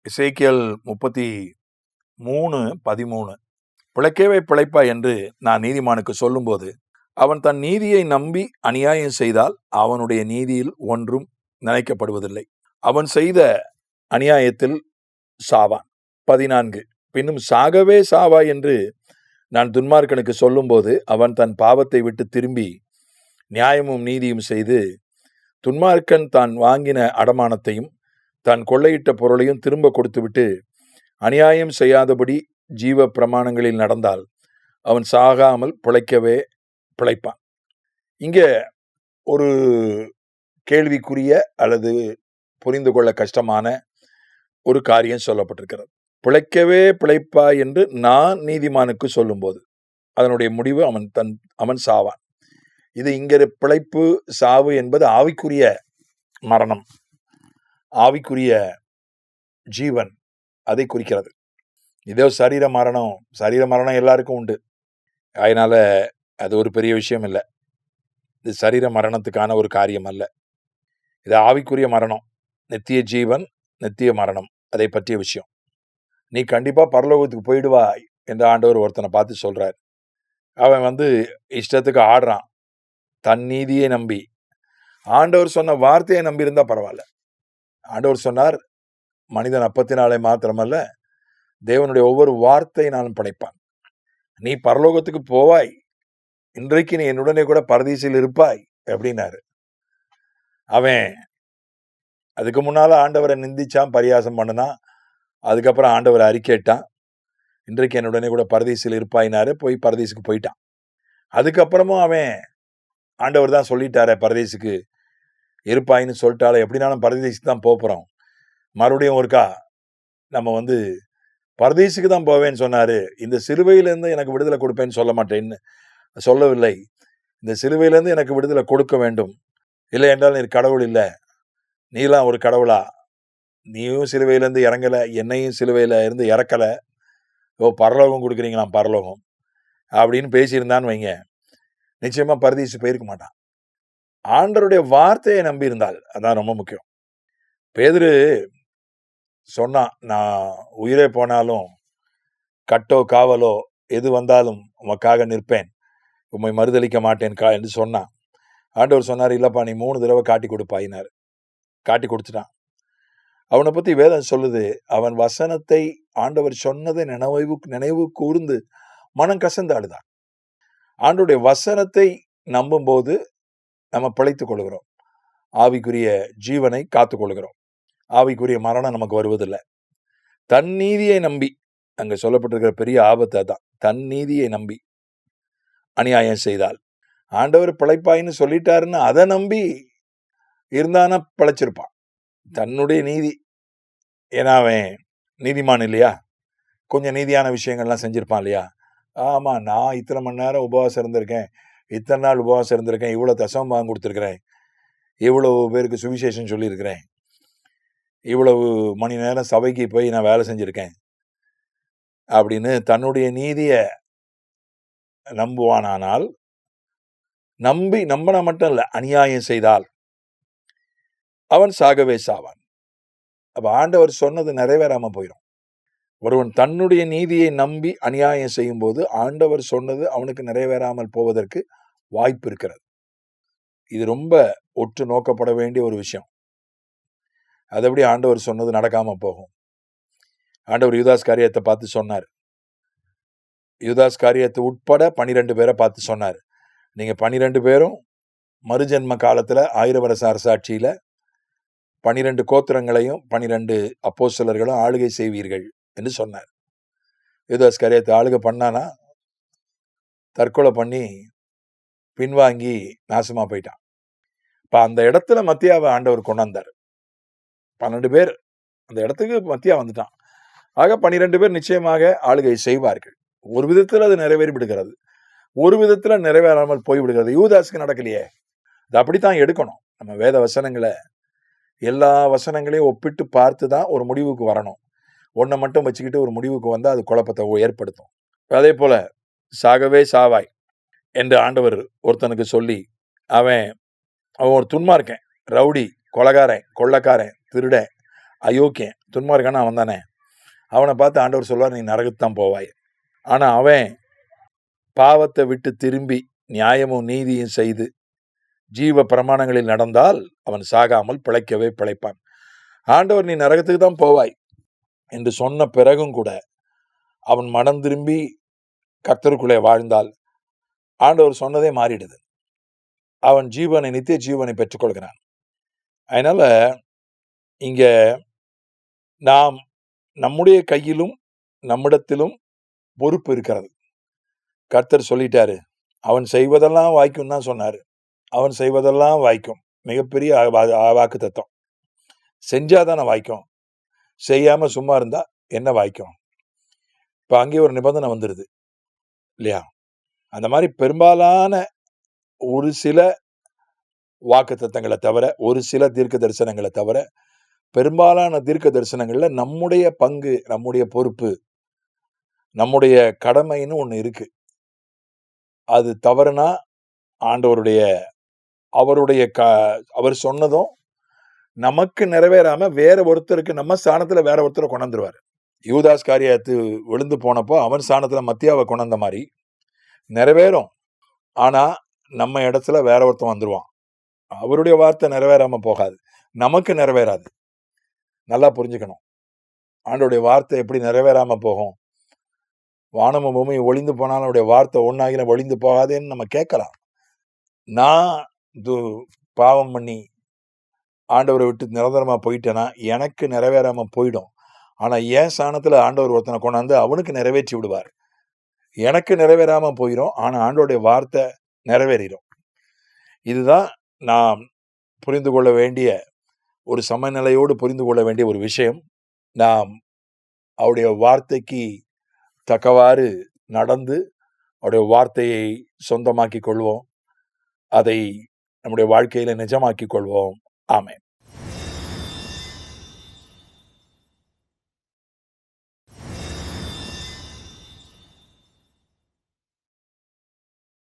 எசேக்கியேல் 33:13 பிழைக்கவே பிழைப்பாய் என்று நான் நீதிமானுக்கு சொல்லும்போது, அவன் தன் நீதியை நம்பி அநியாயம் செய்தால் அவனுடைய நீதியில் ஒன்றும் நினைக்கப்படுவதில்லை. அவன் செய்த அநியாயத்தில் சாவான். 14 பின்னும் சாகவே சாவாய் என்று நான் துன்மார்க்கனுக்கு சொல்லும்போது, அவன் தன் பாவத்தை விட்டு திரும்பி நியாயமும் நீதியும் செய்து, துன்மார்க்கன் தான் வாங்கின அடமானத்தையும் தான் கொள்ளையிட்ட பொருளையும் திரும்ப கொடுத்துவிட்டு அநியாயம் செய்யாதபடி ஜீவ பிரமாணங்களில் நடந்தால் அவன் சாகாமல் பிழைக்கவே பிழைப்பான். இங்கே ஒரு கேள்விக்குரிய அல்லது புரிந்து கொள்ள கஷ்டமான ஒரு காரியம் சொல்லப்பட்டிருக்கிறது. பிழைக்கவே பிழைப்பாய் என்று நான் நீதிமானுக்கு சொல்லும்போது அதனுடைய முடிவு அவன் சாவான். இது இங்கே பிழைப்பு சாவு என்பது ஆவிக்குரிய மரணம், ஆவிக்குரிய ஜீவன், அதை குறிக்கிறது. இதோ சரீர மரணம் எல்லாருக்கும் உண்டு. அதனால அது ஒரு பெரிய விஷயம் இல்லை. இது சரீர மரணத்துக்கான ஒரு காரியம் அல்ல. இது ஆவிக்குரிய மரணம், நித்திய ஜீவன், நித்திய மரணம், அதை பற்றிய விஷயம். நீ கண்டிப்பா பரலோகத்துக்கு போயிடுவாய் என்று ஆண்டவர் ஒருத்தனை பார்த்து சொல்றார். அவன் இஷ்டத்துக்கு ஆடுறான், தன் நீதியை நம்பி. ஆண்டவர் சொன்ன வார்த்தையை நம்பி இருந்தா பரவாயில்ல. ஆண்டவர் சொன்னார், மனிதன் அப்பத்தினாலே மாத்திரமல்ல தேவனுடைய ஒவ்வொரு வார்த்தையினாலும் படைப்பான். நீ பரலோகத்துக்கு போவாய், இன்றைக்கு நீ என்னுடனே கூட பரதீசில் இருப்பாய் அப்படின்னாரு. அவன் அதுக்கு முன்னால ஆண்டவரை நிந்திச்சான், பரியாசம் பண்ணினான். அதுக்கப்புறம் ஆண்டவரை அறிக்கைட்டான், இன்றைக்கு என்னுடனே கூட பரதீசில் இருப்பாயினாரு. போய் பரதீசுக்கு போயிட்டான். அதுக்கப்புறமும் அவன் ஆண்டவர் தான் சொல்லிட்டாரே பரதீசுக்கு இருப்பாயின்னு சொல்லிட்டாலே, எப்படினாலும் பரதீசுக்கு தான் போகிறோம். மறுபடியும் ஒருக்கா நம்ம பரதீசுக்கு தான் போவேன்னு சொன்னாரு, இந்த சிலுவையிலேருந்து எனக்கு விடுதலை கொடுப்பேன்னு சொல்ல மாட்டேன்னு சொல்லவில்லை. இந்த சிலுவையிலேருந்து எனக்கு விடுதலை கொடுக்க வேண்டும், இல்லை என்றால் நீ கடவுள் இல்லை, நீலாம் ஒரு கடவுளா, நீயும் சிலுவையிலேருந்து இறங்கலை, என்னையும் சிலுவையில் இருந்து இறக்கலை, பரலோகம் கொடுக்குறீங்களாம் பரலோகம் அப்படின்னு பேசியிருந்தான்னு வைங்க, நிச்சயமா பரதீசு போயிருக்க மாட்டான். ஆண்டவருடைய வார்த்தையை நம்பி இருந்தால் அதான் ரொம்ப முக்கியம். பேதுரு சொன்னான், நான் உயிரே போனாலும் கட்டோ காவலோ எது வந்தாலும் உமக்காக நிற்பேன், உம்மை மறுதளிக்க மாட்டேன் என்று சொன்னான். ஆண்டவர் சொன்னார், இல்லப்பா நீ 3 தடவை காட்டி கொடுப்பாயினார். காட்டி கொடுத்துட்டான். அவனை பத்தி வேதம் சொல்லுது, அவன் வசனத்தை ஆண்டவர் சொன்னதை நினைவு கூர்ந்து மனம் கசந்து அழுதான். ஆண்டவருடைய வசனத்தை நம்பும் போது நம்ம பிழைத்துக் கொள்கிறோம், ஆவிக்குரிய ஜீவனை காத்துக் கொள்கிறோம், ஆவிக்குரிய மரணம் நமக்கு வருவதில்லை. தன் நீதியை நம்பி, அங்க சொல்லப்பட்டிருக்கிற பெரிய ஆபத்து அதான், தன் நீதியை நம்பி அநியாயம் செய்தால் ஆண்டவர் பிழைப்பாயின்னு சொல்லிட்டாருன்னு அதை நம்பி இருந்தானா பிழைச்சிருப்பான். தன்னுடைய நீதி, ஏன்னா அவன் நீதிமான் இல்லையா, கொஞ்சம் நீதியான விஷயங்கள்லாம் செஞ்சிருப்பான் இல்லையா. ஆமா, நான் இத்தனை மணி நேரம் உபவாசம் இருந்திருக்கேன், இத்தனை நாள் உபவாசம் இருந்திருக்கேன், இவ்வளவு தசமபாகம் கொடுத்துருக்கிறேன், இவ்வளவு பேருக்கு சுவிசேஷம் சொல்லியிருக்கிறேன், இவ்வளவு மணி நேரம் சபைக்கு போய் நான் வேலை செஞ்சிருக்கேன் அப்படின்னு தன்னுடைய நீதியை நம்புவானால், நம்பினா மட்டும் இல்ல, அநியாயம் செய்தால் அவன் சாகவே சாவான். அப்ப ஆண்டவர் சொன்னது நிறைவேறாம போயிடும். ஒருவன் தன்னுடைய நீதியை நம்பி அநியாயம் செய்யும் போது ஆண்டவர் சொன்னது அவனுக்கு நிறைவேறாமல் போவதற்கு வாய்ப்பு இருக்கிறது. இது ரொம்ப ஒற்று நோக்கப்பட வேண்டிய ஒரு விஷயம். அதபடி ஆண்டவர் சொன்னது நடக்காம போகும். ஆண்டவர் யூதாஸ் காரியத்தை பார்த்து சொன்னார். யூதாஸ் காரியத்தை உட்பட 12 பேரை பார்த்து சொன்னார், நீங்க 12 பேரும் மறுஜென்ம காலத்துல 1000 வருஷ அரசாட்சியில 12 கோத்திரங்களையும் 12 அப்போஸ்தலர்களும் ஆளுகை செய்வீர்கள் என்று சொன்னார். யூதாஸ் காரியத்தை ஆளுகை பண்ணானா, தற்கொலை பண்ணி பின்வாங்கி நாசமா போயிட்டான். இப்ப அந்த இடத்துல மத்தியாவை ஆண்டவர் கொண்டாந்தார். 12 பேர் அந்த இடத்துக்கு மத்தியா வந்துட்டான். ஆக 12 பேர் நிச்சயமாக ஆளுகை செய்வார்கள். ஒரு விதத்துல அது நிறைவேறி விடுகிறது, ஒரு விதத்துல நிறைவேறாமல் போய் விடுகிறது. யூதாஸுக்கு நடக்கலையே. அது அப்படித்தான் எடுக்கணும். நம்ம வேத வசனங்களை, எல்லா வசனங்களையும் ஒப்பிட்டு பார்த்து தான் ஒரு முடிவுக்கு வரணும். ஒன்றை மட்டும் வச்சுக்கிட்டு ஒரு முடிவுக்கு வந்தால் அது குழப்பத்தை ஏற்படுத்தும். அதே போல சாகவே சாவாய் என்று ஆண்டவர் ஒருத்தனுக்கு சொல்லி, அவன் ஒரு துன்மார்க்கன், ரவுடி, கொலைகாரன், கொள்ளக்காரன், திருடன் அயோக்கியன், துன்மார்க்கான அவன் தானே. அவனை பார்த்து ஆண்டவர் சொல்வார், நீ நரகத்தான் போவாய். ஆனால் அவன் பாவத்தை விட்டு திரும்பி நியாயமும் நீதியும் செய்து ஜீவ பிரமாணங்களில் நடந்தால் அவன் சாகாமல் பிழைக்கவே பிழைப்பான். ஆண்டவர் நீ நரகத்துக்கு தான் போவாய் என்று சொன்ன பிறகும் கூட அவன் மனம் திரும்பி கர்த்தருக்குள்ளே வாழ்ந்தால் ஆண்டவர் சொன்னதே மாறிடுது. அவன் ஜீவனை, நித்திய ஜீவனை பெற்றுக்கொள்கிறான். அதனால இங்க நாம் நம்முடைய கையிலும் நம்மிடத்திலும் பொறுப்பு இருக்கிறது. கர்த்தர் சொல்லிட்டாரு, அவன் செய்வதெல்லாம் வாய்க்கும் தான் சொன்னாரு. அவன் செய்வதெல்லாம் வாய்க்கும். மிகப்பெரிய வாக்கு தத்துவம். செஞ்சாதானே வாய்க்கும். செய்யாம சும்மா இருந்தா என்ன வாய்க்கும்? இப்ப அங்கே ஒரு நிபந்தனை வந்துடுது இல்லையா? அந்த மாதிரி பெரும்பாலான ஒரு சில வாக்கு தத்தங்களை தவிர, ஒரு சில தீர்க்க தரிசனங்களை தவிர, பெரும்பாலான தீர்க்க தரிசனங்கள்ல நம்முடைய பங்கு, நம்முடைய பொறுப்பு, நம்முடைய கடமைன்னு ஒண்ணு இருக்கு. அது தவறுனா ஆண்டவருடைய அவர் சொன்னதும் நமக்கு நிறைவேறாம வேற ஒருத்தருக்கு, நம்ம ஸ்தானத்துல வேற ஒருத்தரை கொண்டாந்துருவாரு. யூதாஸ் காரியத்து விழுந்து போனப்போ அவன் ஸ்தானத்துல மத்தியாவை கொண்டாந்த மாதிரி நிறைவேறும். ஆனா நம்ம இடத்துல வேற ஒருத்தன் வந்துருவான். அவருடைய வார்த்தை நிறைவேறாம போகாது, நமக்கு நிறைவேறாது. நல்லா புரிஞ்சுக்கணும். ஆண்டோடைய வார்த்தை எப்படி நிறைவேறாம போகும்? வானமும் பூமியும் ஒளிந்து போனாலும் அவருடைய வார்த்தை ஒன்னாகின ஒளிந்து போகாதேன்னு நம்ம கேட்கலாம். நான் பாவம் பண்ணி ஆண்டவரை விட்டு நிரந்தரமா போயிட்டேன்னா எனக்கு நிறைவேறாம போயிடும். ஆனா என் ஸ்தானத்துல ஆண்டவர் ஒருத்தனை கொண்டாந்து அவனுக்கு நிறைவேற்றி விடுவார். எனக்கு நிறைவேறாம போயிடும், ஆனா ஆண்டவருடைய வார்த்தை நிறைவேறிடும். இதுதான் நாம் புரிந்து கொள்ள வேண்டிய ஒரு சமநிலையோடு புரிந்து கொள்ள வேண்டிய ஒரு விஷயம். நாம் அவருடைய வார்த்தைக்கு தக்கவாறு நடந்து அவருடைய வார்த்தையை சொந்தமாக்கி கொள்வோம். அதை நம்முடைய வாழ்க்கையில நிஜமாக்கி கொள்வோம். ஆமென்.